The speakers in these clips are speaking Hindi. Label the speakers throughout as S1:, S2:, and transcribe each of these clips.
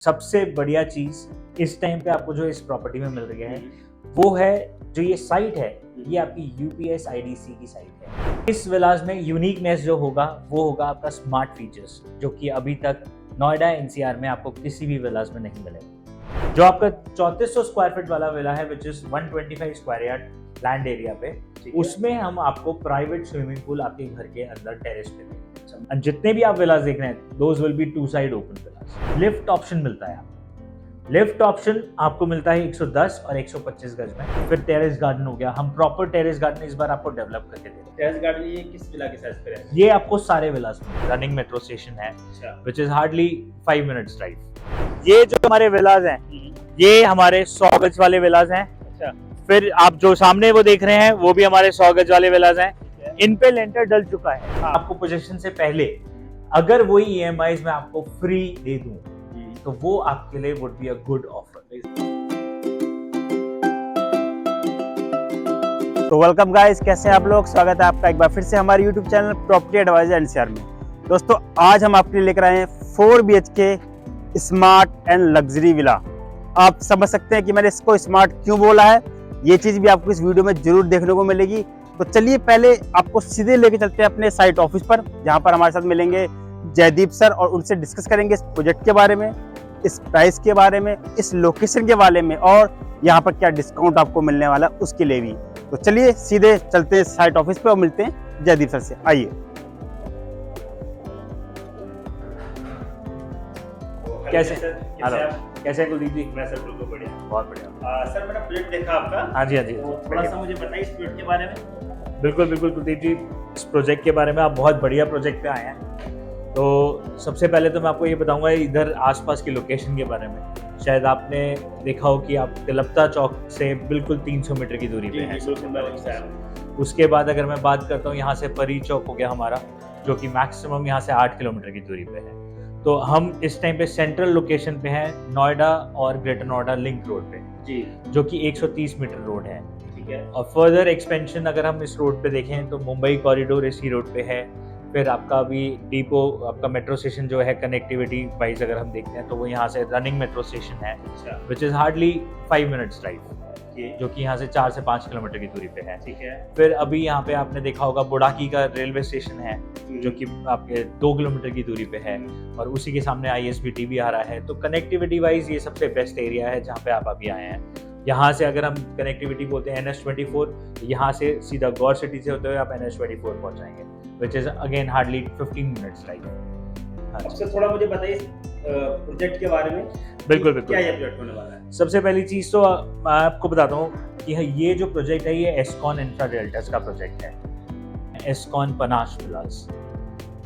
S1: सबसे बढ़िया चीज इस टाइम पे आपको जो इस प्रॉपर्टी में मिल रही है वो है जो ये साइट है, ये आपकी यूपीएस आईडीसी की साइट है। इस विलास में यूनिकनेस जो होगा वो होगा आपका स्मार्ट फीचर्स, जो कि अभी तक नोएडा एनसीआर में आपको किसी भी विलास में नहीं मिलेगा। जो आपका 3400 स्क्वायर फीट वाला विला है which is 125 square yard land area पे, उसमें हम आपको प्राइवेट स्विमिंग पूल आपके घर के अंदर टेरेस पे देंगे। जितने भी आप विलास देख रहे हैं those will be two side open villas. Lift option मिलता है, लिफ्ट ऑप्शन आपको मिलता है 110 और 125 गज में। फिर टेरेस गार्डन हो गया, हम प्रॉपर टेरेस गार्डन इस बार आपको डेवलप करके दे रहे हैं।
S2: टेरेस गार्डन ये किस विला के साइज पे है?
S1: ये आपको सारे विलास में रनिंग मेट्रो स्टेशन है which is hardly 5 minutes drive. ये जो हमारे विलास हैं ये हमारे 100 गज वाले विलास हैं। फिर आप जो सामने वो देख रहे हैं वो भी हमारे 100 गज वाले विलास हैं। इन पे लेंटर डल चुका है। आपको पोजीशन से पहले अगर वही ईएमआईज में आपको फ्री दे दूं तो वो आपके लिए would be a good offer.
S3: तो वेलकम गाइस, कैसे हैं आप लोग? स्वागत है आपका एक बार फिर से हमारे YouTube channel property adviser NCR में। दोस्तों आज हम आपके लिए लेकर आए हैं 4 BHK smart and luxury villa. आप समझ सकते हैं कि मैंने इसको स्मार्ट क्यों बोला है, ये चीज भी आपको इस वीडियो में जरूर देखने को मिलेगी। तो चलिए पहले आपको सीधे लेके चलते हैं अपने साइट ऑफिस पर, जहाँ पर हमारे साथ मिलेंगे जयदीप सर और उनसे डिस्कस करेंगे इस प्रोजेक्ट के बारे में, इस प्राइस के बारे में, इस लोकेशन के बारे में और यहाँ पर क्या डिस्काउंट आपको मिलने वाला है उसके लिए भी। तो चलिए सीधे चलते हैं साइट ऑफिस पे और मिलते हैं जयदीप सर से। आइए।
S1: कैसे कैसे कुलदीप जी?
S2: मैं सर बिल्कुल बढ़िया,
S1: बहुत बढ़िया।
S2: सर मैंने प्रोजेक्ट देखा आपका।
S1: हाँ जी, हाँ जी।
S2: तो थोड़ा सा मुझे बताइए इस प्रोजेक्ट के बारे में।
S1: बिल्कुल बिल्कुल कुलदीप जी, इस प्रोजेक्ट के बारे में आप बहुत बढ़िया प्रोजेक्ट पे आए हैं। तो सबसे पहले तो मैं आपको ये बताऊंगा इधर आसपास की लोकेशन के बारे में। शायद आपने देखा हो कि आप तिलपता चौक से बिल्कुल 300 मीटर की दूरी पे है। उसके बाद अगर मैं बात करता हूँ यहाँ से परी चौक हो गया हमारा, जो कि मैक्सिमम यहाँ से 8 किलोमीटर की दूरी पे है। तो हम इस टाइम पे सेंट्रल लोकेशन पे हैं, नोएडा और ग्रेटर नोएडा लिंक रोड पे जी, जो कि 130 मीटर रोड है। ठीक है। और फर्दर एक्सपेंशन अगर हम इस रोड पे देखें तो मुंबई कॉरिडोर इसी रोड पे है। फिर आपका भी डिपो, आपका मेट्रो स्टेशन जो है कनेक्टिविटी वाइज अगर हम देखते हैं तो वो यहाँ से रनिंग मेट्रो स्टेशन है which is hardly 5 minutes drive, जो कि यहाँ से 4 से 5 किलोमीटर की दूरी पे है। ठीक है। फिर अभी यहाँ पे आपने देखा होगा बुडाकी का रेलवे स्टेशन है जो कि आपके 2 किलोमीटर की दूरी पे है और उसी के सामने ISBT भी आ रहा है। तो कनेक्टिविटी वाइज ये सबसे बेस्ट एरिया है जहाँ पे आप अभी आए हैं। यहाँ से अगर हम कनेक्टिविटी बोलते हैं NH24, यहाँ से सीधा गौर सिटी से होते हुए आप NH24 पहुँच जाएंगे which is again hardly 15 minutes drive.
S2: अच्छा, थोड़ा मुझे बताइए प्रोजेक्ट के बारे में।
S1: बिल्कुल बिल्कुल,
S2: क्या ये प्रोजेक्ट होने वाला है?
S1: सबसे पहली चीज तो मैं आपको बताता हूँ कि ये जो प्रोजेक्ट है ये एस्कॉन इंफ्रा डेल्टास का प्रोजेक्ट है, एस्कॉन पनाश विलास।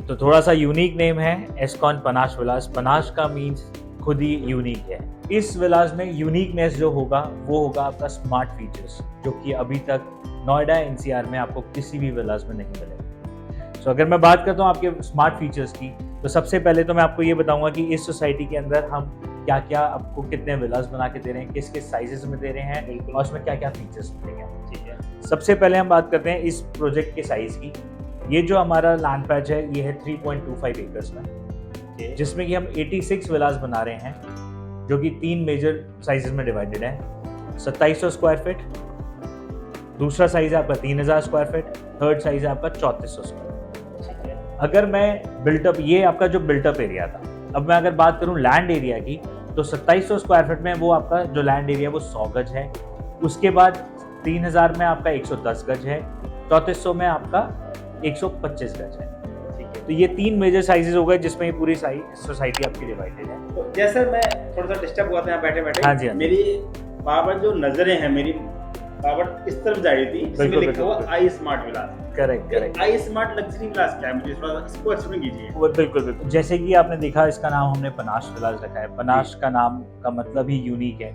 S1: तो थोड़ा सा यूनिक नेम है एस्कॉन पनाश विलास। पनाश का मीन्स खुद ही यूनिक है। इस विलास में यूनिकनेस जो होगा वो होगा आपका स्मार्ट फीचर्स, जो कि अभी तक नोएडा एनसीआर में आपको किसी भी विलास में नहीं मिलेगा। तो अगर मैं बात करता हूँ आपके स्मार्ट फीचर्स की, तो सबसे पहले तो मैं आपको ये बताऊंगा कि इस सोसाइटी के अंदर हम क्या क्या आपको कितने विलास बना के दे रहे हैं, किस किस साइजेस में दे रहे हैं और उसमें क्या क्या फीचर्स मिलेंगे। ठीक है। सबसे पहले हम बात करते हैं इस प्रोजेक्ट के साइज की। ये जो हमारा लैंड पैच है ये है 3.25 एकर्स में, जिसमें कि हम 86 विलास बना रहे हैं, जो कि 3 मेजर साइजेस में डिवाइडेड है। 2700 स्क्वायर फीट, दूसरा साइज है आपका 3000 स्क्वायर फीट, थर्ड साइज है आपका 3400 स्क्वायर फीट। अगर मैं बिल्टअप, ये आपका जो बिल्टअप एरिया था, अब मैं अगर बात करूं लैंड एरिया की, तो 2700 स्क्वायर फीट में वो आपका जो लैंड एरिया वो 100 गज है। उसके बाद 3000 में आपका 110 गज है, 3400 में आपका 125 गज है। ठीक है। तो ये 3 मेजर साइजेस हो गए जिसमें ये पूरी सोसाइटी आपकी डिवाइडेड है।
S2: तो जैसे मैं थोड़ा सा डिस्टर्ब हुआ था यहाँ बैठे बैठे।
S1: हाँ जी, हाँ।
S2: मेरी बाबर जो नजरें हैं, मेरी बाबर इस तरफ जा रही थी, इसमें लिखा हुआ आई स्मार्ट विलास।
S1: करेक्ट।
S2: आई स्मार्ट लग्जरी विलास क्या है, मुझे थोड़ा इसको एक्सप्लेन कीजिए।
S1: बिल्कुल। जैसे कि आपने देखा इसका नाम हमने पनाश विलास रखा है। पनाश का नाम का मतलब ही यूनिक है।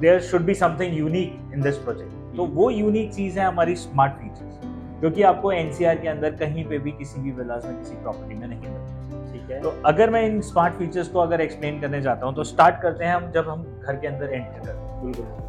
S1: There should be something unique in this project. तो वो यूनिक चीज है हमारी स्मार्ट फीचर्स, जो कि आपको एनसीआर के अंदर कहीं पे भी किसी भी विलास में किसी प्रॉपर्टी में नहीं मिलती। ठीक है। तो अगर मैं इन स्मार्ट फीचर्स को अगर एक्सप्लेन करने जाता हूँ तो स्टार्ट करते हैं हम जब हम घर के अंदर एंटर करते हैं।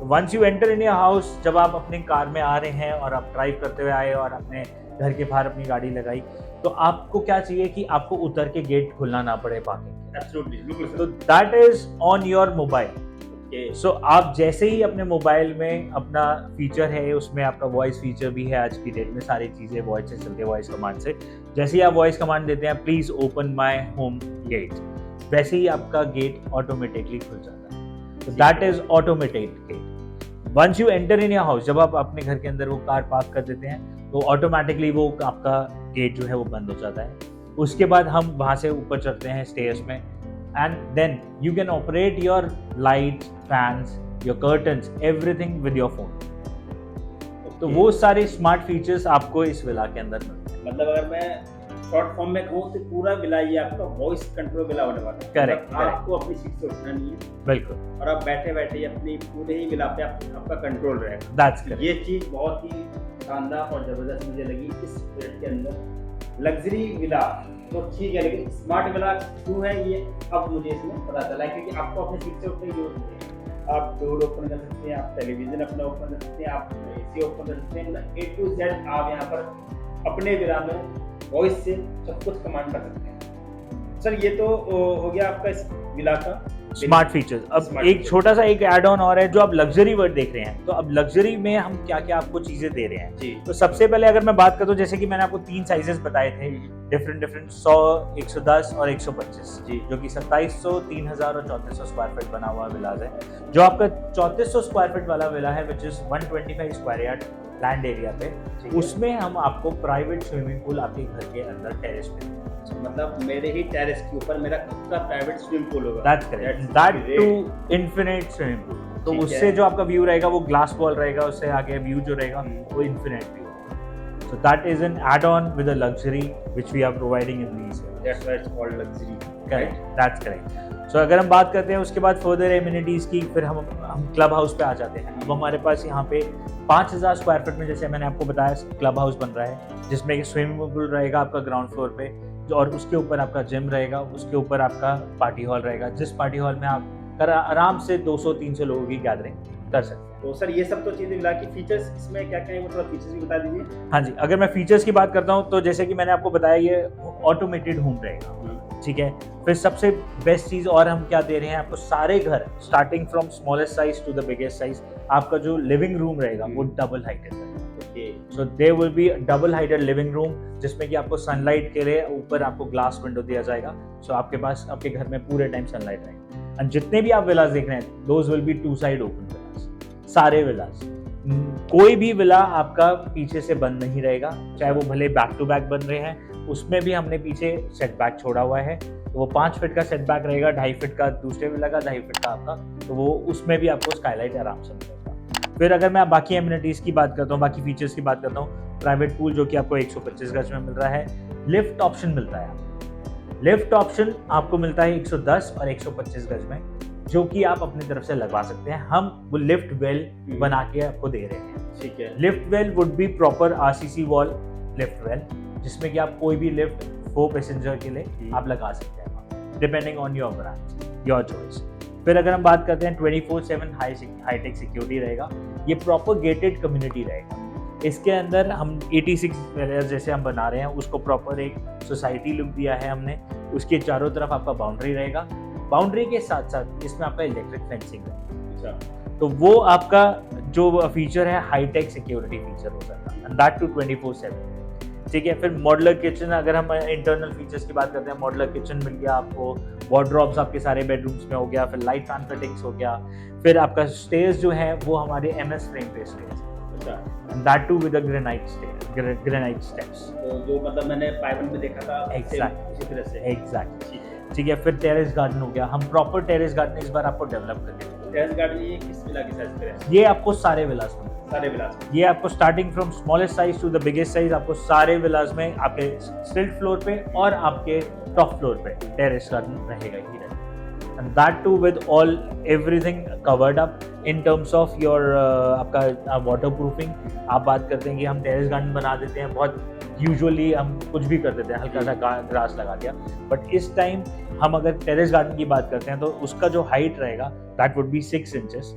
S1: Once you enter in your house, जब आप अपने कार में आ रहे हैं और आप ड्राइव करते हुए आए और अपने घर के बाहर अपनी गाड़ी लगाई, तो आपको क्या चाहिए कि आपको उतर के गेट खुलना ना पड़े पार्किंग के।
S2: एब्सोल्युटली, बिल्कुल
S1: तो
S2: sir.
S1: That is on your mobile.
S2: Okay,
S1: so आप जैसे ही अपने मोबाइल में अपना फीचर है, उसमें आपका वॉइस फीचर भी है, आज की डेट में सारी चीज़ें वॉइस से चलती है, वॉइस कमांड से। जैसे ही आप वॉइस कमांड देते हैं, please open my home gate, वैसे ही आपका गेट ऑटोमेटिकली खुल जाता है। तो that is automated gate. Once you enter in your house, जब आप अपने घर के अंदर वो कार पार्क कर देते हैं, तो ऑटोमेटिकली वो आपका गेट जो है वो बंद हो जाता है। उसके बाद हम वहाँ से ऊपर चढ़ते हैं स्टेयर्स में, and then you can operate your lights, fans, your curtains, everything with your phone. तो वो सारे स्मार्ट फीचर्स आपको इस विला के अंदर मिलते हैं।
S2: मतलब अगर मैं शॉर्ट फॉर्म में कहूँ तो पूरा विला ये आपका वॉइस कंट्रोल विला होने वाला है।
S1: Correct,
S2: मतलब आपको अपनी सीट से उठना नहीं है
S1: बिल्कुल,
S2: और आप बैठे बैठे अपनी पूरे ही विला पे आपका कंट्रोल रहेगा।
S1: That's correct.
S2: ये चीज बहुत ही शानदार और जबरदस्त मुझे लगी इस प्रोजेक्ट के अंदर। लग्जरी विला तो ठीक है, लेकिन स्मार्ट विला क्यों है ये अब मुझे इसमें पता चला है, क्योंकि आपको अपनी सीट से उठने की जरूरत नहीं है। आप डोर ओपन कर सकते हैं, आप टेलीविजन अपना ओपन कर सकते हैं, आप एसी ओपन कर सकते हैं, मतलब A to Z आप यहाँ पर अपने विला में वॉइस से सब कुछ कमांड कर सकते हैं। सर ये तो हो गया आपका इस विला का
S1: स्मार्ट फीचर्स। अब
S2: Smart
S1: एक
S2: features।
S1: छोटा सा एक एड ऑन और है, जो आप लग्जरी वर्ड देख रहे हैं। तो अब लग्जरी में हम क्या क्या आपको चीजें दे रहे हैं।
S2: जी,
S1: तो सबसे पहले अगर मैं बात करूँ, जैसे कि मैंने आपको 3 साइजेस बताए थे, डिफरेंट 100, 110 और 125,
S2: जी।
S1: जो कि 2700, 3000 और 3400 स्क्वायर फीट बना हुआ विलाज है। जो आपका 3400 स्क्वायर फीट वाला विला है, which is 125 square yard land area पे,
S2: ठीक है।
S1: उसमें हम आपको प्राइवेट स्विमिंग पूल आपके घर के अंदर टेरेस पे,
S2: मतलब मेरे ही टेरेस के ऊपर मेरा खुद का प्राइवेट स्विमिंग पूल होगा।
S1: That's correct, that too infinite swimming pool. तो
S2: ठीक है।
S1: उससे जो आपका व्यू रहेगा वो ग्लास वॉल रहेगा, उससे आगे व्यू जो रहेगा वो infinite view. So that is an add-on with a luxury which we are providing in these areas.
S2: That's why it's called luxury.
S1: Correct, that's correct. So अगर हम बात करते हैं उसके बाद फर्दर एमिनिटीज़ की, फिर हम क्लब हाउस पे आ जाते हैं। अब हमारे पास यहाँ पे 5000 स्क्वायर फीट में, जैसे मैंने आपको बताया, क्लब हाउस बन रहा है, जिसमें एक स्विमिंग पूल रहेगा आपका ग्राउंड फ्लोर पे, और उसके ऊपर आपका जिम रहेगा, उसके ऊपर आपका पार्टी हॉल रहेगा, जिस पार्टी हॉल में आप आराम से 200-300 लोगों की गैदरिंग कर सकते हैं।
S2: तो सर ये सब तो चीजें मिला के फीचर्स इसमें क्या क्या है, वो थोड़ा फीचर्स भी बता दीजिए।
S1: हाँ जी, अगर मैं फीचर्स की बात करता हूँ तो जैसे कि मैंने आपको बताया, ये ऑटोमेटेड होम रहेगा, ठीक है। फिर सबसे बेस्ट चीज़ और हम क्या दे रहे हैं आपको, सारे घर starting from smallest size to the biggest size, आपका जो लिविंग रूम रहेगा वो डबल हाइटेड रहेगा।
S2: Okay,
S1: so there will be double heighted living room, जिसमें कि आपको सनलाइट के लिए ऊपर आपको ग्लास विंडो दिया जाएगा। सो आपके पास आपके घर में पूरे टाइम सनलाइट रहेगा। एंड जितने भी आप विलास देख रहे हैं, those will be 2 side open villas, सारे विलास। कोई भी विला आपका पीछे से बंद नहीं रहेगा, चाहे वो भले बैक टू बैक बन रहे हैं, उसमें भी हमने पीछे सेटबैक छोड़ा हुआ है। तो वो 5 फीट का सेटबैक रहेगा, 2.5 फीट का दूसरे विला का, 2.5 फीट का आपका, तो वो उसमें भी आपको स्काईलाइट आराम से मिलेगा। फिर अगर मैं बाकी एमिनिटीज़ की बात करता हूँ, बाकी फीचर्स की बात करता हूँ, प्राइवेट पूल जो कि आपको 125 गज में मिल रहा है, लिफ्ट ऑप्शन मिलता है आपको। लिफ्ट ऑप्शन आपको मिलता है 110 और 125 गज में, जो कि आप अपनी तरफ से लगवा सकते हैं। हम वो लिफ्ट वेल बना के आपको दे रहे हैं,
S2: ठीक है।
S1: Lift well would be proper RCC wall lift well, जिसमें कि आप कोई भी लिफ्ट 4 पैसेंजर के लिए आप लगा सकते हैं, depending on your branch, your choice. फिर अगर हम बात करते हैं 24/7 हाईटेक सिक्योरिटी रहेगा, ये प्रॉपर गेटेड कम्युनिटी रहेगा। इसके अंदर हम 86 विलास जैसे हम बना रहे हैं, उसको प्रॉपर एक सोसाइटी लुक दिया है हमने। उसके चारों तरफ आपका बाउंड्री रहेगा, बाउंड्री के साथ साथ इसमें आपका इलेक्ट्रिक फेंसिंग है। तो वो आपका जो फीचर है हाईटेक सिक्योरिटी फीचर हो जाता है, एंड दैट टू 24/7, ठीक है। फिर मॉडुलर किचन, अगर हम इंटरनल फीचर्स की बात करते हैं, मॉडुलर किचन मिल गया आपको, वार्डरोब्स आपके सारे बेडरूम्स में हो गया, फिर लाइट फैन फिटिंग्स हो गया। फिर आपका स्टेयर्स जो है वो हमारे MS फ्रेम पे stairs, that too with granite steps.
S2: तो जो मतलब मैंने पाइवन में देखा था
S1: Exactly.
S2: उसी तरह से।
S1: एग्जैक्टली, ठीक है। फिर टेरेस गार्डन हो गया, हम प्रॉपर टेरेस गार्डन इस बार आपको डेवलप करके देंगे।
S2: टेरेस गार्डन ये किस विला की साइज पे है?
S1: ये आपको सारे विलास में,
S2: सारे विलास में।
S1: ये आपको starting from smallest size to the biggest size, आपको सारे विलास में आपके स्टिल्ट फ्लोर पे और आपके टॉप फ्लोर पे टेरेस गार्डन रहेगा ही रहेगा, and that too with all everything covered up in terms of your आपका वाटर प्रूफिंग। आप बात करते हैं कि हम टेरेस गार्डन बना देते हैं, बहुत यूजुअली हम कुछ भी कर देते हैं, हल्का सा ग्रास लगा दिया, बट इस टाइम हम अगर टेरेस गार्डन की बात करते हैं तो उसका जो हाइट रहेगा दैट वुड बी 6 इंचेस,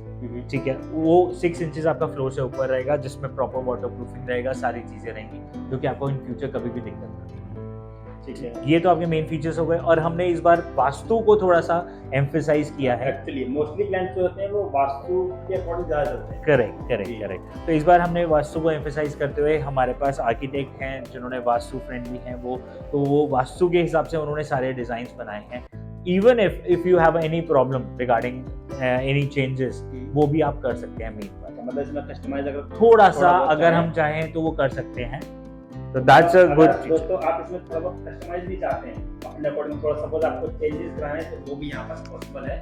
S1: ठीक है। वो 6 इंचेस आपका फ्लोर से ऊपर रहेगा, जिसमें प्रॉपर वाटर प्रूफिंग रहेगा, सारी चीज़ें रहेंगी, जो कि आपको इन फ्यूचर कभी भी दिक्कत नहीं।
S2: ठीक है।
S1: ये तो आपके मेन फीचर्स हो गए, और हमने इस बार वास्तु को थोड़ा सा एम्फेसाइज किया है।
S2: एक्चुअली मोस्टली प्लान्स जो होते हैं वो वास्तु के अकॉर्डिंग ज़्यादा चलते हैं।
S1: करेक्ट करेक्ट
S2: जी।
S1: करेक्ट। तो इस बार हमने वास्तु को एम्फेसाइज करते हुए, हमारे पास आर्किटेक्ट हैं जिन्होंने वास्तु फ्रेंडली हैं वो वास्तु के हिसाब से उन्होंने सारे डिजाइन्स बनाए हैं। Even if you have any problem regarding any changes, वो भी आप कर सकते हैं मेन पर।
S2: मतलब इसमें कस्टमाइज अगर
S1: थोड़ा सा
S2: बहुत
S1: अगर हम चाहें तो वो कर सकते हैं। तो दैट्स अ गुड फीचर।
S2: दोस्तों आप इसमें थोड़ा बहुत कस्टमाइज भी चाहते हैं अपने अकॉर्डिंग, थोड़ा सपोज आपको चेंजेस कराने हैं तो वो भी यहाँ पर पॉसिबल है,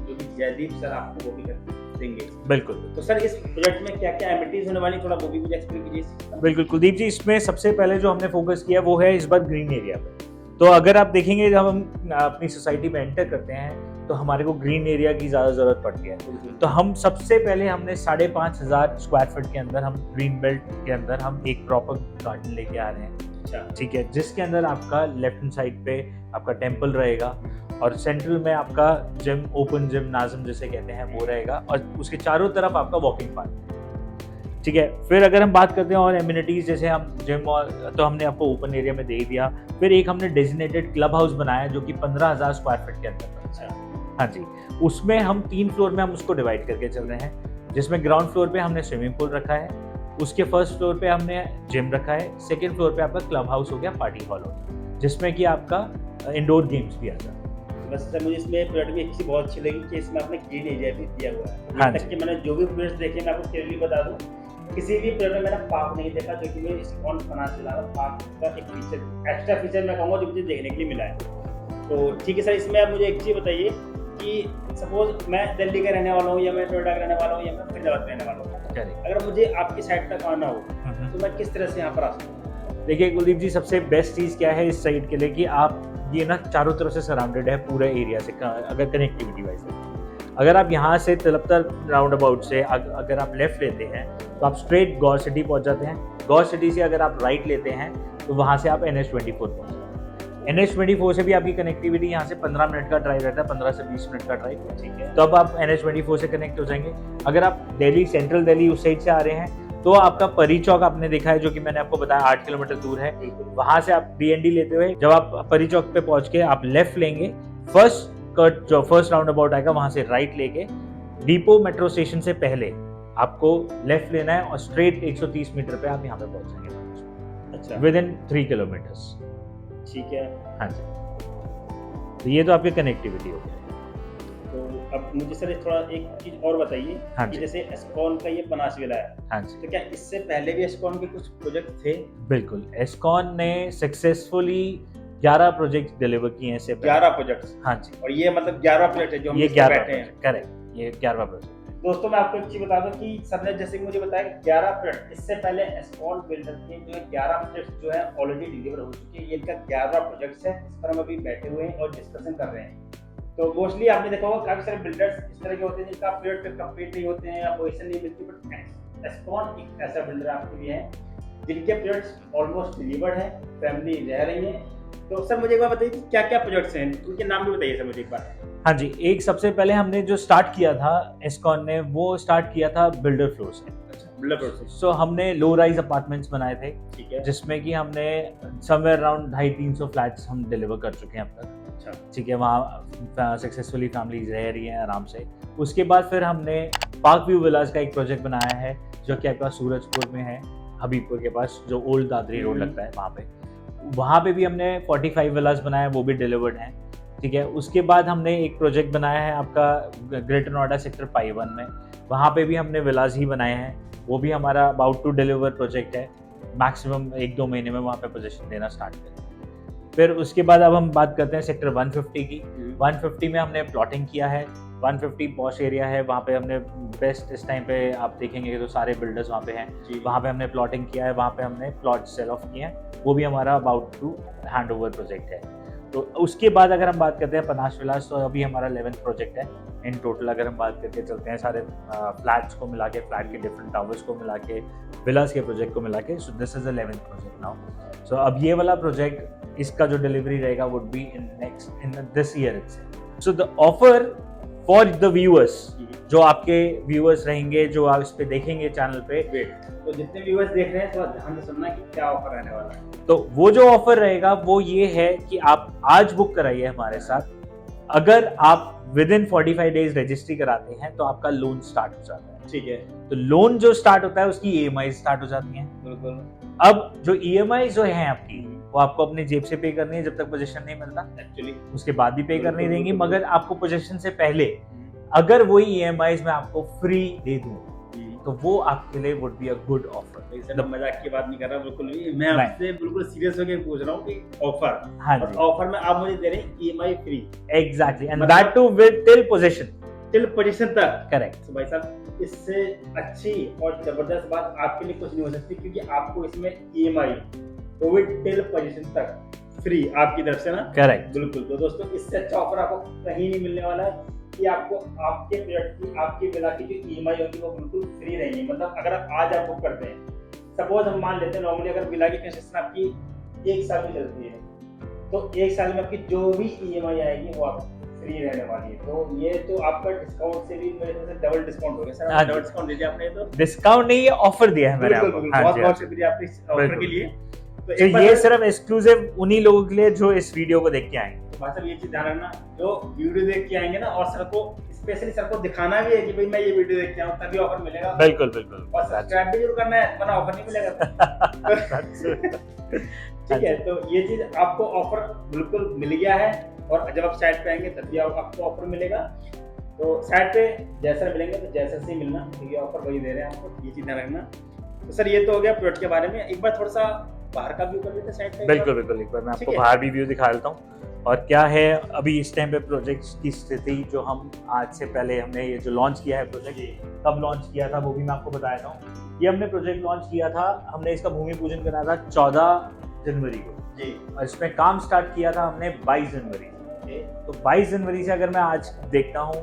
S2: जो कि जयदीप सर आपको वो भी कर देंगे।
S1: बिल्कुल
S2: तो सर इस प्रोजेक्ट में क्या क्या एमिनिटीज होने वाली, थोड़ा वो भी मुझे एक्सप्लेन कीजिए।
S1: बिल्कुल कुलदीप जी, इसमें सबसे पहले जो हमने फोकस किया वो है इस बार ग्रीन एरिया पे। तो अगर आप देखेंगे जब हम अपनी सोसाइटी में एंटर करते हैं तो हमारे को ग्रीन एरिया की ज़्यादा ज़रूरत पड़ती है। तो हम सबसे पहले हमने 5,500 स्क्वायर फीट के अंदर, हम ग्रीन बेल्ट के अंदर हम एक प्रॉपर गार्डन लेके आ रहे हैं।
S2: अच्छा,
S1: ठीक है, जिसके अंदर आपका लेफ्ट हैंड साइड पे आपका टेम्पल रहेगा और सेंट्रल में आपका जिम, ओपन जिम नाजम जिसे कहते हैं वो रहेगा, और उसके चारों तरफ आपका वॉकिंग पार्क। ठीक है, फिर अगर हम बात करते हैं और एमिनिटीज, जैसे हम जिम और तो हमने आपको ओपन एरिया में दे दिया। फिर एक हमने डेजिग्नेटेड क्लब हाउस बनाया जो कि 15,000 स्क्वायर फीट के अंदर था।
S2: अच्छा,
S1: हाँ जी, उसमें हम 3 फ्लोर में हम उसको डिवाइड करके चल रहे हैं, जिसमें ग्राउंड फ्लोर पे हमने स्विमिंग पूल रखा है, उसके फर्स्ट फ्लोर पे हमने जिम रखा है, सेकंड फ्लोर पे आपका क्लब हाउस हो गया, पार्टी हॉल हो गया, जिसमें कि आपका इंडोर गेम्स भी आ जाता है।
S2: बस सर मुझे इसमें प्रोजेक्ट में एक चीज़ बहुत अच्छी लगी कि इसमें आपने ग्रीन एरिया भी दिया हुआ है।
S1: हाँ
S2: यहाँ तक कि मैंने जो भी प्रोजेक्ट देखे, मैं आपको क्लियरली बता दूँ, किसी भी प्रोजेक्ट में मैंने पार्क नहीं देखा, जो कि मैं इस्कॉन फाइनेंस चला रहा हूँ। पार्क का एक फीचर, एक्स्ट्रा फीचर मैं कहूँगा जो मुझे देखने के लिए मिला है। तो ठीक है सर, इसमें आप मुझे एक चीज़ बताइए कि सपोज मैं दिल्ली का रहने वाला हूँ, या मैं नोएडा का रहने वाला हूँ, या मैं फरीदाबाद का रहने वाला हूँ, अगर मुझे आपकी साइड तक आना हो तो मैं किस तरह से यहाँ पर आ सकता हूँ?
S1: देखिए कुलदीप जी, सबसे बेस्ट चीज़ क्या है इस साइड के लिए कि आप ये ना चारों तरफ से सराउंडेड है पूरे एरिया से, अगर कनेक्टिविटी वाइज है। अगर आप यहाँ से तिलपतर राउंड अबाउट से अगर आप लेफ्ट लेते हैं तो आप स्ट्रेट गौर सिटी पहुँच जाते हैं। गौर सिटी से अगर आप राइट लेते हैं तो वहाँ से आप NH24 पहुँच जाते हैं। NH24 से भी आपकी कनेक्टिविटी यहाँ से 15 मिनट का ड्राइव रहता है, 15 से 20 मिनट का ड्राइव। ठीक है, तो अब आप NH24 से कनेक्ट हो जाएंगे। अगर आप दिल्ली, सेंट्रल दिल्ली उस साइड से आ रहे हैं तो आपका परी चौक आपने देखा है, जो कि मैंने आपको बताया 8 किलोमीटर दूर है। वहां से आप DND लेते हुए जब आप परी चौक पे पहुंच के आप लेफ्ट लेंगे, फर्स्ट कट जो फर्स्ट राउंड अबाउट आएगा वहां से राइट लेके डिपो मेट्रो स्टेशन से पहले आपको लेफ्ट लेना है और स्ट्रेट 130 मीटर पे आप यहाँ पे पहुंचेंगे।
S2: अच्छा,
S1: विद इन 3 किलोमीटर्स।
S2: ठीक है।
S1: हाँ जी, तो ये तो आपकी कनेक्टिविटी हो गई।
S2: तो अब मुझे सर थोड़ा एक चीज़ और बताइए
S1: हाँ
S2: कि
S1: जी।
S2: जैसे एस्कॉन का ये बनास विला है,
S1: हाँ जी,
S2: तो क्या इससे पहले भी एस्कॉन के कुछ प्रोजेक्ट थे?
S1: बिल्कुल। एस्कॉन ने सक्सेसफुली 11 प्रोजेक्ट डिलीवर किए हैं इससे पहले।
S2: 11 प्रोजेक्ट्स,
S1: हाँ जी,
S2: और ये मतलब 11 प्रोजेक्ट है जो हम
S1: ये
S2: इस पे
S1: 11
S2: बैठे हैं।
S1: करेक्ट, ये 11 प्रोजेक्ट।
S2: दोस्तों मैं आपको एक चीज बता दूं कि सर ने जैसे कि मुझे बताया कि 11 प्रोजेक्ट, इससे पहले एस्कॉन बिल्डर के जो है 11 प्रोजेक्ट्स जो है ऑलरेडी डिलीवर हो चुके हैं। ये इनका 11 प्रोजेक्ट्स है, इस पर हम अभी बैठे हुए हैं और डिस्कशन कर रहे हैं। तो मोस्टली आपने देखा होगा काफी सारे बिल्डर्स इस तरह के होते हैं जिनका प्रोजेक्ट कंप्लीट नहीं होते हैं या पोजीशन नहीं मिलती, बट एस्कॉन एक ऐसा बिल्डर आपके लिए है जिनके प्रोजेक्ट्स ऑलमोस्ट डिलीवर्ड है, फैमिली रह रही है। तो सर मुझे एक बार बताइए कि क्या क्या प्रोजेक्ट्स हैं, उनके नाम भी बताइए सर मुझे एक बार।
S1: हाँ जी, एक सबसे पहले हमने जो स्टार्ट किया था एस्कॉन ने, वो स्टार्ट किया था बिल्डर फ्लोर से।
S2: बिल्डर प्रोजेक्ट,
S1: सो हमने लो राइज अपार्टमेंट्स बनाए थे,
S2: ठीक है।
S1: जिसमें कि हमने समवेयर अराउंड 250-300 फ्लैट्स हम डिलीवर कर चुके हैं अब तक।
S2: अच्छा,
S1: ठीक है, वहाँ सक्सेसफुली फैमिलीज रह रही हैं आराम से। उसके बाद फिर हमने पार्क व्यू विलास का एक प्रोजेक्ट बनाया है जो कि आपका सूरजपुर में है, हबीबपुर के पास, जो ओल्ड दादरी रोड लगता है वहाँ पे भी हमने 45 विलास बनाए, वो भी डिलीवर्ड हैं। ठीक है, उसके बाद हमने एक प्रोजेक्ट बनाया है आपका ग्रेटर नोएडा सेक्टर पाई 1 में, वहाँ पे भी हमने विलास ही बनाए हैं, वो भी हमारा अबाउट टू डिलीवर प्रोजेक्ट है। मैक्सिमम 1-2 महीने में वहाँ पे पोजीशन देना स्टार्ट करें। फिर उसके बाद अब हम बात करते हैं सेक्टर 150 की। 150 में हमने प्लॉटिंग किया है। 150 पॉश एरिया है, वहाँ पे हमने बेस्ट, इस टाइम पे आप देखेंगे तो सारे बिल्डर्स वहाँ पे हैं, वहाँ पे हमने प्लॉटिंग किया है, वहाँ पे हमने प्लॉट सेल ऑफ किए हैं, वो भी हमारा about to hand over project है। तो उसके बाद अगर हम बात करते हैं पनाश विलास, तो अभी हमारा 11th प्रोजेक्ट है इन टोटल। अगर हम बात करके चलते हैं सारे फ्लैट्स को मिला के, फ्लैट के डिफरेंट टावर्स को मिला के, विलास के प्रोजेक्ट को मिला के, so this is the 11th project now. सो अब ये वाला प्रोजेक्ट, इसका जो डिलीवरी रहेगा would be in this year itself. So the offer for the viewers जो आपके व्यूअर्स रहेंगे, जो आप इस पे देखेंगे चैनल पे,
S2: तो जितने व्यूअर्स देख रहे हैं थोड़ा ध्यान से सुनना कि क्या ऑफर रहने वाला है।
S1: तो वो जो ऑफर रहेगा वो ये है कि आप आज बुक कराइए हमारे साथ। अगर आप विद इन 45 डेज रजिस्ट्री कराते हैं तो आपका लोन स्टार्ट हो जाता है।
S2: ठीक है,
S1: तो लोन जो स्टार्ट होता है उसकी EMI स्टार्ट हो जाती हैं।
S2: बिल्कुल।
S1: अब जो EMI जो है आपकी, वो आपको अपने जेब से पे करनी है जब तक पोजीशन नहीं मिलता,
S2: एक्चुअली
S1: उसके बाद भी पे करनी
S2: बिल्कुल,
S1: रहेंगी।
S2: बिल्कुल।
S1: मगर आपको पोजीशन से पहले अगर वही EMIs मैं आपको फ्री दे दूं तो वो आपके लिए would be a good offer.
S2: मैं मजाक की बात नहीं कर रहा बिल्कुल भी, मैं
S1: नहीं।
S2: आपसे बिल्कुल सीरियस होकर पूछ रहा हूँ कि ऑफर,
S1: हाँ
S2: और
S1: जी,
S2: ऑफर में आप मुझे दे रहे हैं EMI फ्री
S1: एग्जैक्टली, एंड
S2: मतलब-
S1: that too with till position.
S2: Till position तक।
S1: करेक्ट।
S2: तो भाई साहब, इससे अच्छी और जबरदस्त बात आपके लिए कुछ नहीं हो सकती, क्योंकि आपको इसमें EMI कोविड टिल पोजीशन तक फ्री आपकी तरफ से ना।
S1: करेक्ट।
S2: बिल्कुल। तो दोस्तों, इससे अच्छा ऑफर आपको कहीं नहीं मिलने वाला है कि आपको आपके प्रोडक्ट की, आपकी बिला की जो EMI होगी वो बिल्कुल फ्री रहेंगी। मतलब अगर आप आज आप बुक करते हैं, सपोज हम मान लेते हैं नॉर्मली अगर बिला की कंस्ट्रक्शन आपकी 1 साल में चलती है, तो 1 साल में आपकी जो भी EMI आएगी वो आप फ्री रहने वाली है। तो ये तो आपका डिस्काउंट से भी मेरे ख्याल से डबल डिस्काउंट हो गया सर।
S1: हाँ जी।
S2: डबल डिस्काउंट दे दिया आपने तो।
S1: डिस्काउंट नहीं, ये ऑफर दिया है मैंने
S2: बिल्कुल,
S1: आपको।
S2: बिल्कुल।
S1: हाँ
S2: बहुत
S1: जी,
S2: बहुत शुक्रिया आपके इस ऑफर
S1: बिल्कुल।
S2: के लिए।
S1: तो
S2: एक बार
S1: ये सिर्फ एक्सक्लूसिव उन्हीं लोगों के लिए जो इस वीडियो को देख के आएंगे।
S2: तो भाई साहब, ये चीज ध्यान रखना, जो वीडियो देख के आएंगे ना, और सर को स्पेशली सर को दिखाना भी है कि भाई मैं ये वीडियो देख के आऊँ, तभी ऑफर मिलेगा।
S1: बिल्कुल बिल्कुल।
S2: और सब्सक्राइब भी जरूर करना है, वरना ऑफर नहीं मिलेगा। ठीक है, तो ये चीज आपको ऑफर बिल्कुल मिल गया है, और जब आप साइट पे आएंगे तभी आपको ऑफर मिलेगा। तो साइट पे जैसा मिलेंगे तो जैसा से ही मिलना, क्योंकि ऑफर वही दे रहे हैं आपको, ये चीज ध्यान रखना। तो सर, ये तो हो गया प्रोडक्ट के बारे में। एक बार थोड़ा सा बाहर का व्यू कर लेते हैं साइट पे।
S1: बिल्कुल बिल्कुल, एक बार मैं
S2: ठीक
S1: आपको
S2: है।
S1: बाहर भी व्यू दिखा देता हूँ। और क्या है अभी इस टाइम पे प्रोजेक्ट की स्थिति, जो हम आज से पहले हमने ये जो लॉन्च किया है प्रोजेक्ट, कब लॉन्च किया था वो भी मैं आपको बता देता हूँ। ये हमने प्रोजेक्ट लॉन्च किया था, हमने इसका भूमि पूजन करा था 14 जनवरी को
S2: जी।
S1: और इसमें काम स्टार्ट किया था हमने 22 जनवरी। तो 22 जनवरी से अगर मैं आज देखता हूँ,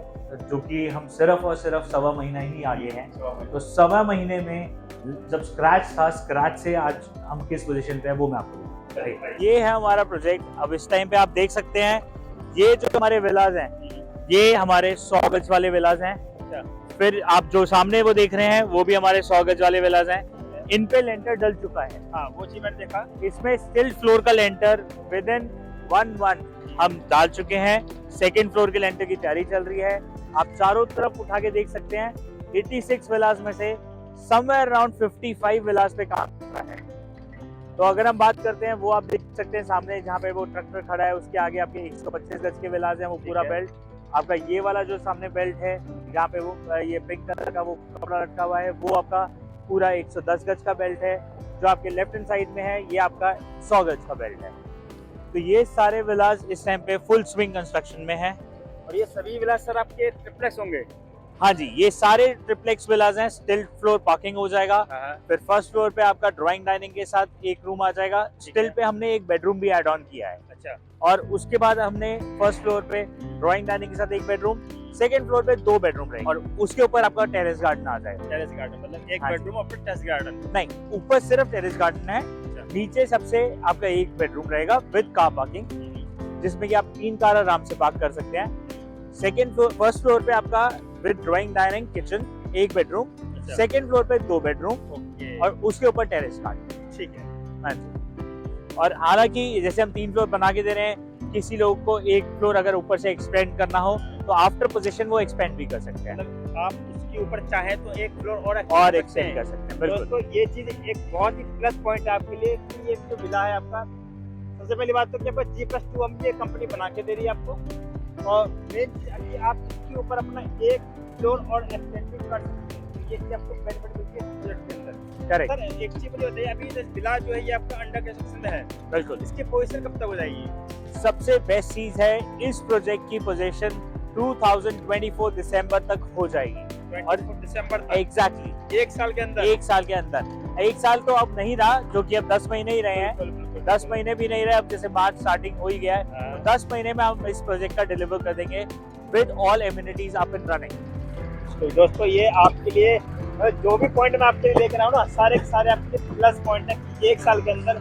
S1: जो कि हम सिर्फ और सिर्फ 1.25 महीना ही आगे हैं, तो 1.25 महीने में जब स्क्रैच था, स्क्रैच से आज हम किस पोजीशन पे हैं वो मैं आपको बताऊं। ये है हमारा प्रोजेक्ट। अब इस टाइम पे आप देख सकते हैं, ये जो हमारे विलाज हैं, ये हमारे 100 गज वाले विलाज हैं। फिर आप जो सामने वो देख रहे हैं वो भी हमारे 100 गज वाले विलाज हैं। इन पे लेंटर डल चुका है।
S2: हाँ, वो चीज मैंने देखा।
S1: इसमें स्टिल फ्लोर का लेंटर विद इन 1 मंथ हम डाल चुके हैं। सेकेंड फ्लोर के लेंटर की तैयारी चल रही है। आप चारों तरफ उठा के देख सकते हैं, 86 विलास में से समवेयर अराउंड 55 विलास पे काम कर रहा है। तो अगर हम बात करते हैं, वो आप देख सकते हैं सामने जहाँ पे वो ट्रैक्टर खड़ा है, उसके आगे आपके 125 गज के विलास हैं, वो पूरा बेल्ट। आपका ये वाला जो सामने बेल्ट है, जहाँ पे वो ये पिंक कलर का वो कपड़ा लटका हुआ है, वो आपका पूरा 110 गज का बेल्ट है। जो आपके लेफ्ट हैंड साइड में है, ये आपका 100 गज का बेल्ट है। तो ये सारे विलास इस टाइम पे फुल स्विंग कंस्ट्रक्शन में है।
S2: और ये सभी विलास सर आपके ट्रिप्लेक्स होंगे?
S1: हाँ जी, ये सारे ट्रिप्लेक्स विलास हैं। स्टिल फ्लोर पार्किंग हो जाएगा। फिर फर्स्ट फ्लोर पे आपका ड्राइंग डाइनिंग के साथ एक रूम आ जाएगा। स्टिल पे हमने एक बेडरूम भी ऐड ऑन किया है।
S2: अच्छा।
S1: और उसके बाद हमने फर्स्ट फ्लोर पे ड्राइंग डाइनिंग के साथ एक बेडरूम, सेकंड फ्लोर पे 2 बेडरूम रहेंगे, और उसके ऊपर आपका टेरेस गार्डन आ जाएगा।
S2: टेरेस गार्डन मतलब एक
S1: हाँ जी।
S2: बेडरूम और फिर टेरेस गार्डन?
S1: नहीं, ऊपर सिर्फ टेरेस गार्डन है। नीचे सबसे आपका एक बेडरूम रहेगा विद कार पार्किंग, जिसमें कि आप 3 कार आराम से पार्क कर सकते हैं। सेकंड फ्लोर, फर्स्ट फ्लोर पे आपका विद ड्राइंग डाइनिंग किचन एक बेडरूम, सेकंड फ्लोर पे 2 बेडरूम और उसके ऊपर टेरेस गार्डन।
S2: ठीक है।
S1: हाँ जी। और हालांकि जैसे हम 3 फ्लोर बना के दे रहे हैं, किसी लोग को एक फ्लोर अगर ऊपर से एक्सपेंड करना हो तो आफ्टर पोजीशन वो एक्सपेंड भी कर सकते हैं,
S2: मतलब आप इसके ऊपर चाहे तो एक फ्लोर और
S1: एक्सटेंड कर सकते हैं। बिल्कुल।
S2: दोस्तों, ये चीज एक बहुत ही प्लस पॉइंट है आपके लिए कि ये जो विला है आपका, सबसे पहली बात तो कि आपका G+2 हम ये कंपनी बना के दे रही है आपको, और मेन चीज कि आप इसके ऊपर अपना एक फ्लोर और एक्सटेंड भी कर सकते हैं। तो ये चीज आपको बेनिफिट मिलती है प्रोजेक्ट के अंदर।
S1: करेक्ट।
S2: सर, एक चीज मुझे बताइए, अभी ये विला जो है ये आपका अंडर कंस्ट्रक्शन है,
S1: बिल्कुल।
S2: इसकी पोजीशन कब तक हो जाएगी?
S1: सबसे बेस्ट चीज है, इस प्रोजेक्ट की पोजीशन 2024 दिसंबर तक हो जाएगी। और
S2: 24 दिसंबर तक?
S1: एग्जैक्टली
S2: 1 साल के अंदर?
S1: 1 साल के अंदर। 1 साल तो अब नहीं रहा, जो कि अब 10 महीने ही रहे हैं। 10 महीने भी नहीं रहे, अब जैसे मार्च स्टार्टिंग हो ही गया है, तो 10 महीने में हम इस प्रोजेक्ट का डिलीवर कर देंगे with all amenities up and running.
S2: तो दोस्तों, ये आपके लिए जो भी पॉइंट मैं आपके लिए लेकर आऊँ ना, सारे के सारे आपके लिए प्लस पॉइंट है कि 1 साल के अंदर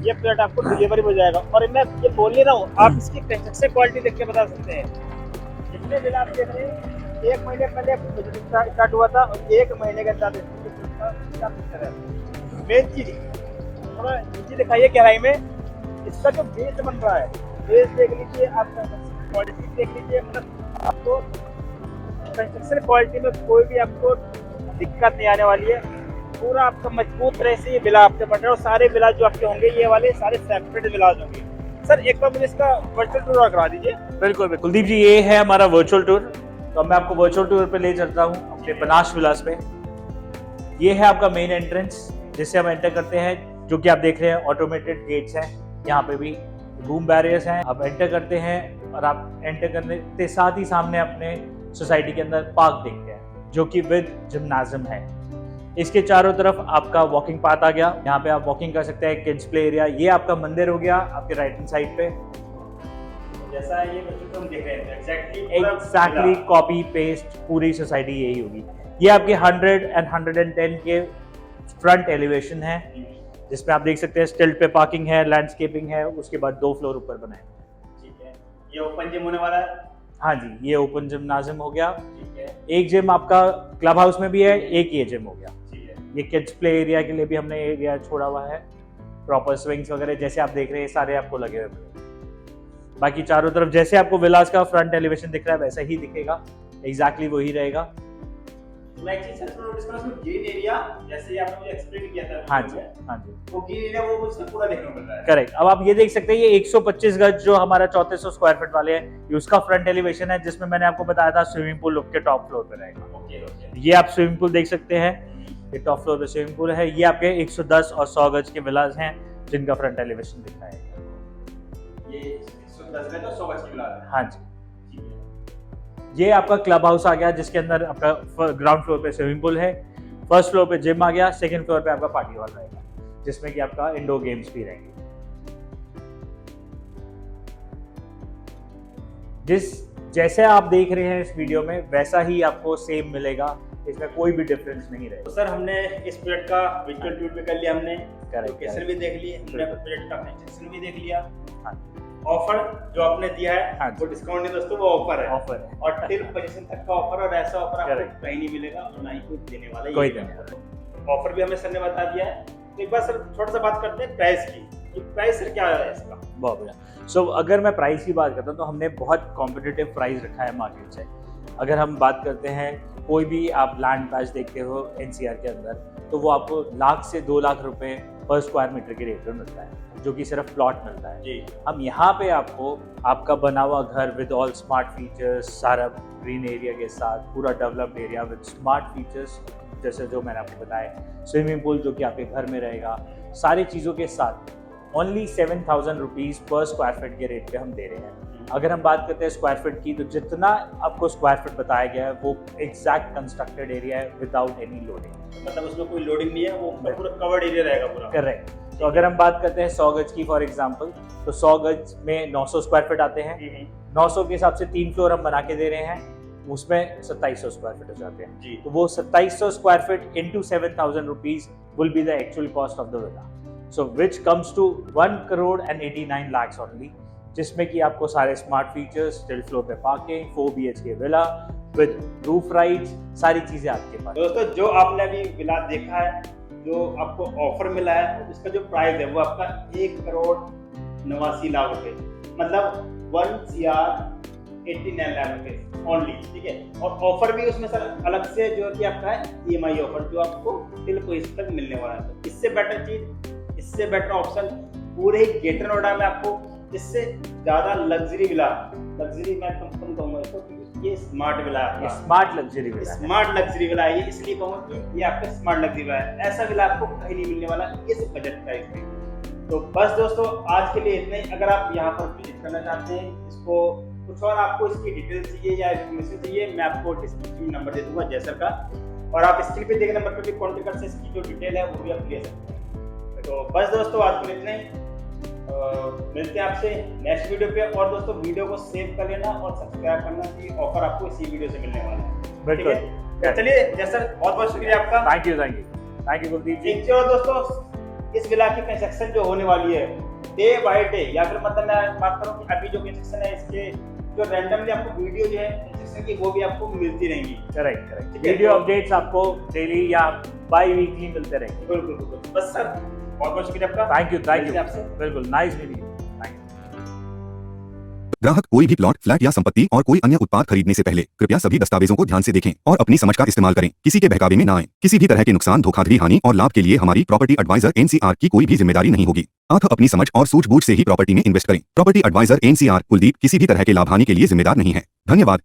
S2: ये प्रोडक्ट आपको डिलीवरी हो जाएगा। और मैं ये बोल नहीं रहा हूँ, आप इसकी कंस्ट्रक्शन क्वालिटी देख के बता सकते हैं। जितने विला आप देख रहे हैं 1 महीने पहले स्टार्ट हुआ था और 1 महीने के अंदर मेन चीज थोड़ा नीचे दिखाइए गहराई में इसका जो बेस बन रहा है, बेस देख लीजिए, आपका क्वालिटी देख लीजिए, मतलब आपको कंस्ट्रक्शन क्वालिटी में कोई भी आपको दिक्कत नहीं आने वाली है। पूरा आपका मजबूत तरह से ये विला आपसे बन रहा है और सारे विला जो आपके होंगे ये वाले सारे सेपरेट विलाज होंगे। सर एक बार मुझे इसका वर्चुअल टूर और करा दीजिए।
S1: बिल्कुल कुलदीप जी, ये है हमारा वर्चुअल टूर। तो मैं आपको वर्चुअल टूर पे ले चलता हूँ अपने पनाश विलास पे। ये है आपका मेन एंट्रेंस जिससे हम एंटर करते हैं, जो कि आप देख रहे हैं ऑटोमेटेड गेट्स हैं, यहाँ पे भी बूम बैरियर्स हैं। आप एंटर करते हैं और आप एंटर करने के साथ ही सामने अपने सोसाइटी के अंदर पार्क देखते हैं जो कि विद जिम्नाजियम है। इसके चारों तरफ आपका वॉकिंग पाथ आ गया, यहाँ पे आप वॉकिंग कर सकते हैं। किड्स प्ले एरिया, ये आपका मंदिर हो गया आपके राइट हैंड साइड पे।
S2: जैसा ये हम देख रहे हैं
S1: एग्जैक्टली कॉपी पेस्ट पूरी सोसाइटी यही होगी। ये आपके 100 and 110 के फ्रंट एलिवेशन है जिसमें आप देख सकते हैं स्टिल्ट पे पार्किंग है, लैंडस्केपिंग है, उसके बाद 2 फ्लोर ऊपर बनाए।
S2: ठीक है, ये ओपन जिम होने वाला है।
S1: हाँ जी, ये ओपन जिम्नाजियम हो गया।
S2: ठीक है,
S1: एक जिम आपका क्लब हाउस में भी है, एक ये जिम हो गया।
S2: ठीक है,
S1: ये किड्स प्ले एरिया के लिए भी हमने एरिया छोड़ा हुआ है। प्रॉपर स्विंग्स वगैरह जैसे आप देख रहे हैं सारे आपको लगे हुए हैं। बाकी चारों तरफ जैसे आपको विलास का फ्रंट एलिवेशन दिख रहा है वैसा ही दिखेगा, एग्जैक्टली वही रहेगा।
S2: मैं एक चीज सर नोटिस करा, उसमें ग्रीन एरिया जैसे आपने मुझे एक्सप्लेन किया था।
S1: हाँ जी, हाँ जी,
S2: वो ग्रीन एरिया वो मुझे पूरा देखने को मिल रहा है।
S1: करेक्ट। अब आप ये देख सकते हैं ये 125 गज जो हमारा 3400 स्क्वायर फीट वाले हैं, ये उसका फ्रंट एलिवेशन है जिसमें मैंने आपको बताया था स्विमिंग पूल के टॉप फ्लोर पे रहेगा।
S2: ओके ओके,
S1: ये आप स्विमिंग पूल देख सकते हैं, ये टॉप फ्लोर पे स्विमिंग पूल है। ये आपके 110 और 100 गज के विलास हैं जिनका फ्रंट एलिवेशन दिख रहा है।
S2: ये 110 गज और 100 गज की विला है।
S1: हाँ जी, ये आपका क्लब हाउस आ गया जिसके अंदर आपका ग्राउंड फ्लोर पे स्विमिंग पूल है, फर्स्ट फ्लोर पे जिम आ गया, सेकंड फ्लोर पे आपका पार्टी हॉल रहेगा जिसमें कि आपका इंडोर गेम्स भी रहेंगे। जैसे आप देख रहे हैं इस वीडियो में वैसा ही आपको सेम मिलेगा, इसमें कोई भी डिफरेंस नहीं रहेगा।
S2: तो सर हमने इस प्रोजेक्ट का विजुअल टूर भी कर लिया, हमने लोकेशन भी देख ली, हमने प्रोजेक्ट का कंस्ट्रक्शन भी देख लिया। ऑफर जो आपने दिया है वो डिस्काउंट नहीं दोस्तों, वो ऑफर है और टिल पोजीशन तक का ऑफर, और ऐसा ऑफर आपको कहीं नहीं मिलेगा और ना ही कोई देने वाला है।
S1: कोई देने वाला
S2: ऑफर भी हमें सर ने बता दिया है। तो एक बार सर थोड़ा सा बात करते हैं प्राइस की, कि प्राइस सर क्या है इसका।
S1: बहुत बढ़िया। सो अगर मैं प्राइस की बात करता हूँ तो हमने बहुत कॉम्पिटिटिव प्राइस रखा है मार्केट से। अगर हम बात करते हैं कोई भी आप लैंड प्राइस देखते हो एनसीआर के अंदर तो वो आपको लाख से 2 लाख रुपए पर स्क्वायर मीटर के रेट में मिलता है, जो कि सिर्फ प्लॉट मिलता है जी। हम यहाँ पे आपको आपका बना हुआ घर विद ऑल स्मार्ट फीचर्स, सारा ग्रीन एरिया के साथ, पूरा developed area with smart features जैसे जो मैंने आपको बताया, स्विमिंग पूल जो कि आपके घर में रहेगा, सारी चीज़ों के साथ ओनली 7,000 रुपीज़ पर स्क्वायर फीट के रेट पे हम दे रहे हैं। अगर हम बात करते हैं स्क्वायर फीट की तो जितना आपको स्क्वायर फीट बताया गया है वो एग्जैक्ट कंस्ट्रक्टेड एरिया है विदाउट एनी लोडिंग,
S2: मतलब उसमें कोई लोडिंग नहीं है, वो पूरा कवर्ड एरिया रहेगा पूरा।
S1: करेक्ट। तो अगर हम बात करते हैं 100 गज की फॉर एग्जांपल, तो 100 गज में 900 स्क्वायर फीट आते हैं। 900 के हिसाब से 3 फ्लोर हम बना के दे रहे हैं, उसमें 2700 स्क्वायर फीट हो जाते हैं जी। तो वो 2700 square feet into 7,000 rupees will be the actual cost of the villa, so which comes to 1,89 lakh only, जिसमें कि आपको सारे स्मार्ट फीचर्स, स्टिल फ्लोर पे parking, 4 BHK villa with roof rides, सारी चीजें आपके पास।
S2: दोस्तों जो आपने अभी विला देखा है, जो आपको ऑफर मिला है, इसका जो प्राइस है वो आपका 1,89 लाख रुपए, मतलब 1,89 लाख रुपए ओनली, ठीक है। और ऑफर भी उसमें सर अलग से जो कि आपका है EMI ऑफर, जो आपको टिल को इस तक मिलने वाला है। तो इससे बेटर चीज, इससे बेटर ऑप्शन पूरे ही ग्रेटर नोएडा में आपको इससे ज्यादा लग्जरी विला, लग्जरी मैं कम कहूँगा इसको, ये स्मार्ट विला है,
S1: smart luxury villa,
S2: smart luxury villa है। ये इसलिए कहूँगा कि ये आपका स्मार्ट लग्जरी विला है, ऐसा विला आपको कहीं नहीं मिलने वाला इस बजट प्राइस में। तो बस दोस्तों आज के लिए इतना ही। अगर आप यहाँ पर विजिट करना चाहते हैं, इसको कुछ और आपको इसकी डिटेल चाहिए या इन्फॉर्मेशन चाहिए, मैं आपको डिस्क्रिप्शन में नंबर दे दूंगा जैसर का, और आप स्क्रीन पे देखे नंबर पर भी कॉन्टेक्ट कर सकते हैं, इसकी जो डिटेल है वो भी आप ले सकते हैं। तो बस दोस्तों आज के लिए इतना ही, मिलते हैं आपसे नेक्स्ट वीडियो पे। और दोस्तों वीडियो को सेव कर लेना और सब्सक्राइब करना, कि ऑफर आपको इसी वीडियो से मिलने वाला है।
S1: बिल्कुल।
S2: तो चलिए जैसर बहुत बहुत शुक्रिया आपका,
S1: थैंक यू कुलदीप जी।
S2: एक चीज और दोस्तों, इस विला की कंस्ट्रक्शन जो होने वाली है डे बाय डे, या फिर मतलब मैं बात करूं कि अभी जो कंस्ट्रक्शन है इसके जो रैंडमली आपको वीडियो जो है नोटिफिकेशन की वो भी आपको मिलती रहेंगी।
S1: Correct correct.
S2: ठीक है,
S1: वीडियो
S2: तो-
S1: अपडेट्स आपको डेली या बाई वीकली मिलते रहेंगे।
S2: बिल्कुल बिल्कुल। बस सर बहुत बहुत शुक्रिया आपका।
S1: थैंक यू
S2: मिलते हैं आपसे।
S1: बिल्कुल नाइस मीटिंग यू।
S4: ग्राहक कोई भी प्लॉट, फ्लैट या संपत्ति और कोई अन्य उत्पाद खरीदने से पहले कृपया सभी दस्तावेजों को ध्यान से देखें और अपनी समझ का इस्तेमाल करें। किसी के बहकावे में ना आए। किसी भी तरह के नुकसान, धोखाधड़ी, हानि और लाभ के लिए हमारी प्रॉपर्टी एडवाइजर एनसीआर की कोई भी जिम्मेदारी नहीं होगी। आप अपनी समझ और सूझबूझ से ही प्रॉपर्टी में इन्वेस्ट करें। प्रॉपर्टी एडवाइजर एनसीआर कुलदीप किसी भी तरह के लाभ हानि के लिए जिम्मेदार नहीं है। धन्यवाद।